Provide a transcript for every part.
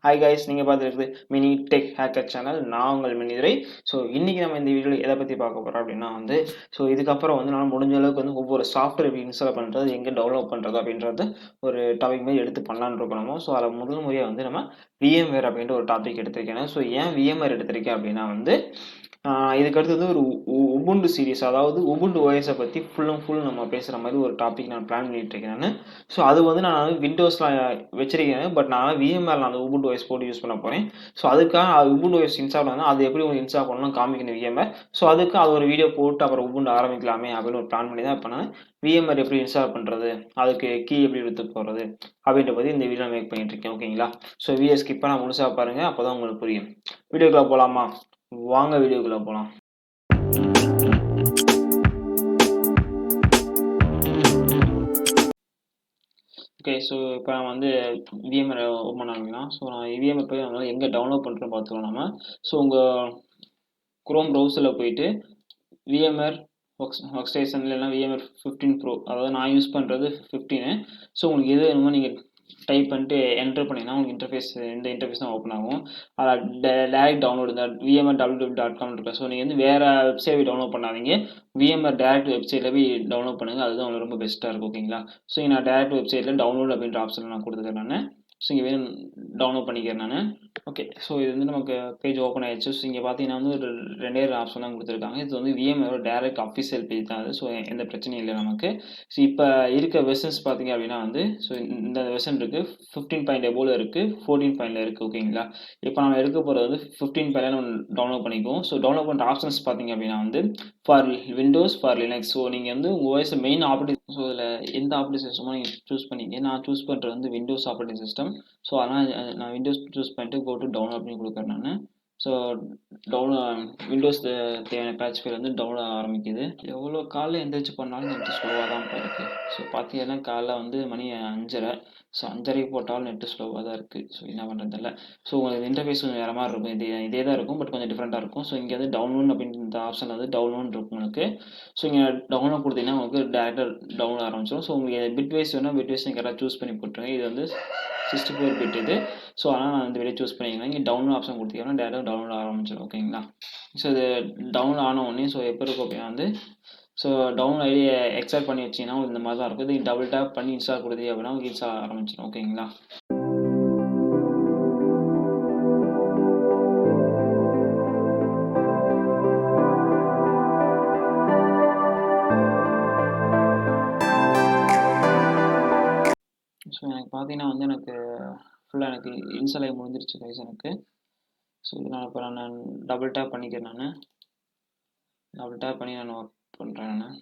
Hi guys, நீங்கள் பார்த்துருக்குது mini tech hacker channel. நான் உங்கள் மினிதுரை. ஸோ இன்றைக்கி நம்ம இந்த வீடியோவில் எதை பற்றி பார்க்க போகிறோம் அப்படின்னா இதுக்கப்புறம் நான் முடிஞ்ச அளவுக்கு ஒவ்வொரு சாஃப்ட்வேர் எப்படி இன்ஸ்டால் பண்ணுறது, எங்கே டெவலப் பண்ணுறது அப்படின்றது ஒரு டாபிக் மாதிரி எடுத்து பண்ணலான்னு இருக்கணும். ஸோ அதில் முதல் முறையாக நம்ம VMware அப்படின்ற ஒரு டாபிக் எடுத்திருக்கேன். ஸோ ஏன் VMware எடுத்திருக்கேன் அப்படின்னா இதுக்கு அடுத்தது ஒரு உபுண்டு சீரிஸ், அதாவது உபுண்டு OS பற்றி ஃபுல் அண்ட் ஃபுல் நம்ம பேசுகிற மாதிரி ஒரு டாபிக் நான் பிளான் பண்ணிட்டு இருக்கேன். ஸோ அது நான் விண்டோஸில் வச்சிருக்கேன். பட் நான் VMware அந்த உபுண்டு OS போட்டு யூஸ் பண்ண போகிறேன். ஸோ அதுக்காக உபுண்டு OS இன்ஸ்டால் பண்ணால் அது எப்படி உங்களுக்கு இன்ஸ்டால் பண்ணணும் காமிக்கணும் VMware. ஸோ அதுக்கு அது ஒரு வீடியோ போட்டு அப்புறம் உபுண்டு ஆரம்பிக்கலாமே அப்படின்னு ஒரு பிளான் பண்ணி தான் இப்போ நான் VMware எப்படி இன்ஸ்டால் பண்ணுறது, அதுக்கு கீ எப்படி எடுத்து போகிறது அப்படின்ற பற்றி இந்த வீடியோ மேக் பண்ணிட்டு இருக்கேன். ஓகேங்களா? ஸோ வீடியோ ஸ்கிப் பண்ணால் முழுசாக பாருங்கள், அப்போ தான் உங்களுக்கு புரியும். வீடியோக்குள்ளே போகலாமா? வாங்க வீடியோக்குள்ளே போகலாம். ஓகே, ஸோ இப்போ நான் VMware ஓப்பன் ஆகிக்கலாம். ஸோ நான் VMware போய் அதனால் எங்கே டவுன்லோட் பண்ணுறோன்னு பார்த்துக்கலாம் நம்ம. ஸோ உங்கள் குரோம் ப்ரௌசரில் போயிட்டு VMware Workstation இல்லைன்னா VMware 15 Pro, அதாவது நான் யூஸ் பண்ணுறது 15. ஸோ உங்களுக்கு எது வேணுமோ நீங்கள் டைப் பண்ணிட்டு என்டர் பண்ணிங்கன்னா உங்களுக்கு இந்த இன்டர்ஃபேஸ் தான் ஓப்பன் ஆகும். அதில் டேரக்ட் டவுன்லோட் இந்த VMware.www.com இருக்கு. ஸோ நீங்கள் வேறு வெப்சைட் டவுன்லோட் பண்ணாதீங்க, VMware டேரக்ட் வெப்சைட்டில் போய் டவுன்லோட் பண்ணுங்கள். அதுதான் உங்களுக்கு ரொம்ப பெஸ்ட்டாக இருக்கும். ஓகேங்களா? ஸோ நான் டேரக்ட் வெப்சைட்டில் டவுன்லோட் அப்படின்ற ஆப்ஷனில் நான் கொடுத்துக்கிறேன். நான் ஸோ இங்கே வேணும் டவுன்லோட் பண்ணிக்கிறேன் நான். ஓகே, ஸோ இது நமக்கு பேஜ் ஓப்பன் ஆயிடுச்சு. ஸோ இங்கே பார்த்தீங்கன்னா ஒரு ரெண்டே ஆப்ஷன் தான் கொடுத்துருக்காங்க. இது VMware டேரக்ட் அஃபிஷியல் பேஜ் தான் அது. ஸோ எந்த பிரச்சனையும் இல்லை நமக்கு. ஸோ இப்போ இருக்க வெர்ஷன்ஸ் பார்த்தீங்க அப்படின்னா ஸோ இந்த வெர்ஷன் இருக்குது, 15.0 இருக்குது, 14.0 இருக்குது. ஓகேங்களா? இப்போ நம்ம எடுக்க போகிறது 15.0 நம்ம டவுன்லோட் பண்ணிக்குவோம். ஸோ டவுன்லோட் பண்ணுற ஆப்ஷன்ஸ் பார்த்தீங்க அப்படின்னா for Windows, for Linux. So நீங்கள் உங்கள் OS மெயின் ஆப்ரேட்டிங், ஸோ இதில் எந்த ஆப்ரேட்டிங் சிஸ்டமோ நீங்கள் சூஸ் பண்ணிங்க. நான் சூஸ் பண்ணுறது விண்டோஸ் ஆப்ரேட்டிங் சிஸ்டம். ஸோ அதனால் நான் விண்டோஸ் சூஸ் பண்ணிட்டு கோ டு டவுன்லோட் பண்ணி கொடுக்குறேன் நான். ஸோ விண்டோஸ் தேவையான பேட்ச் ஃபைல் டவுன்லோட் ஆரம்பிக்குது. எவ்வளோ காலையில் எந்திரிச்சு பண்ணாலும் நெட்டு ஸ்லோவாக தான் இருக்குது. ஸோ பார்த்தீங்கன்னா காலைல மணி 5:30. ஸோ 5:30 போட்டாலும் நெட்டு ஸ்லோவாக தான் இருக்குது. ஸோ என்ன பண்ணுறதில்ல. ஸோ உங்களுக்கு இன்டர்ஃபேஸ் கொஞ்சம் வேறு மாதிரி இருக்கும். இதே தான் இருக்கும், பட் கொஞ்சம் டிஃப்ரெண்ட்டாக இருக்கும். ஸோ இங்கே டவுன்லோட் அப்படின்ற ஆப்ஷன் டவுன்லோட் இருக்கும் உங்களுக்கு. ஸோ இங்கே டவுன்லோட் கொடுத்தீங்கன்னா உங்களுக்கு டேரெக்டாக டவுன்லோட் ஆரம்பிச்சிடும். ஸோ உங்களுக்கு பிட்வைஸ் வேணும், பிட்வைஸ் நீங்கள் கரெக்டாக சூஸ் பண்ணி போட்டுருங்க. இது 64 பிட் இது. ஸோ அதனால் நான் இந்த வீடியோ சூஸ் பண்ணிக்கிறேன். இங்கே டவுன்லோட் ஆப்ஷன் கொடுத்தீங்கன்னா டேரெக்டாக டவுன்லோட் ஆரம்பிச்சிடும். ஓகேங்களா? ஸோ இது டவுன்லோட் ஆன உடனே ஸோ எப்போ இருக்கும் அப்படின்னா ஸோ டவுன்லோட் ஐடி எக்ஸ்ட்ராக்ட் பண்ணி வச்சிங்கன்னா இந்த மாதிரி தான் இருக்கும். இது டபுள் டேப் பண்ணி இன்ஸ்டால் கொடுத்தீங்க அப்படின்னா உங்களுக்கு இன்ஸ்டால் ஆரம்பிச்சிடும். ஓகேங்களா? ஸோ எனக்கு பார்த்தீங்கன்னா எனக்கு ஃபுல்லாக எனக்கு இன்ஸ்டால் ஆகி முடிஞ்சிருச்சு கைஸ் எனக்கு. ஸோ இது இப்போ நான் டபுள் டேப் பண்ணிக்கிறேன். நான் டபுள் டேப் பண்ணி நான் ஒர்க் பண்ணுறேன். நான்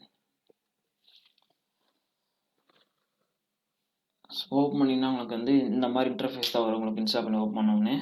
ஓப்பன் பண்ணிங்கன்னா உங்களுக்கு இந்த மாதிரி இன்டர்ஃபேஸ் தான் வரும். உங்களுக்கு இன்ஸ்டால் பண்ணி ஓப்பன் பண்ணோன்னே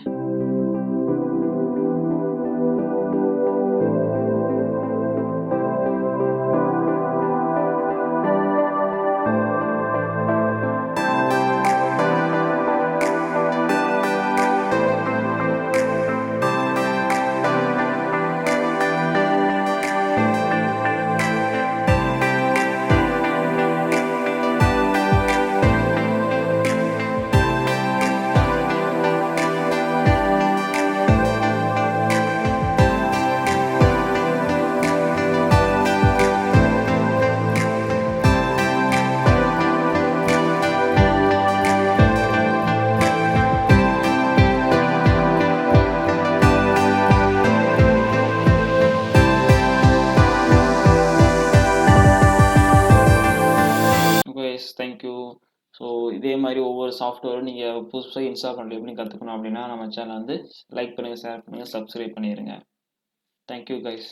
தேங்க்யூ. ஸோ இதே மாதிரி ஒவ்வொரு சாஃப்ட்வேரும் நீங்கள் புதுசாக இன்ஸ்டால் பண்ணுறது எப்படி கற்றுக்கணும் அப்படின்னா நம்ம சேனல் லைக் பண்ணுங்கள், ஷேர் பண்ணுங்கள், சப்ஸ்கிரைப் பண்ணிடுங்க. Thank you guys.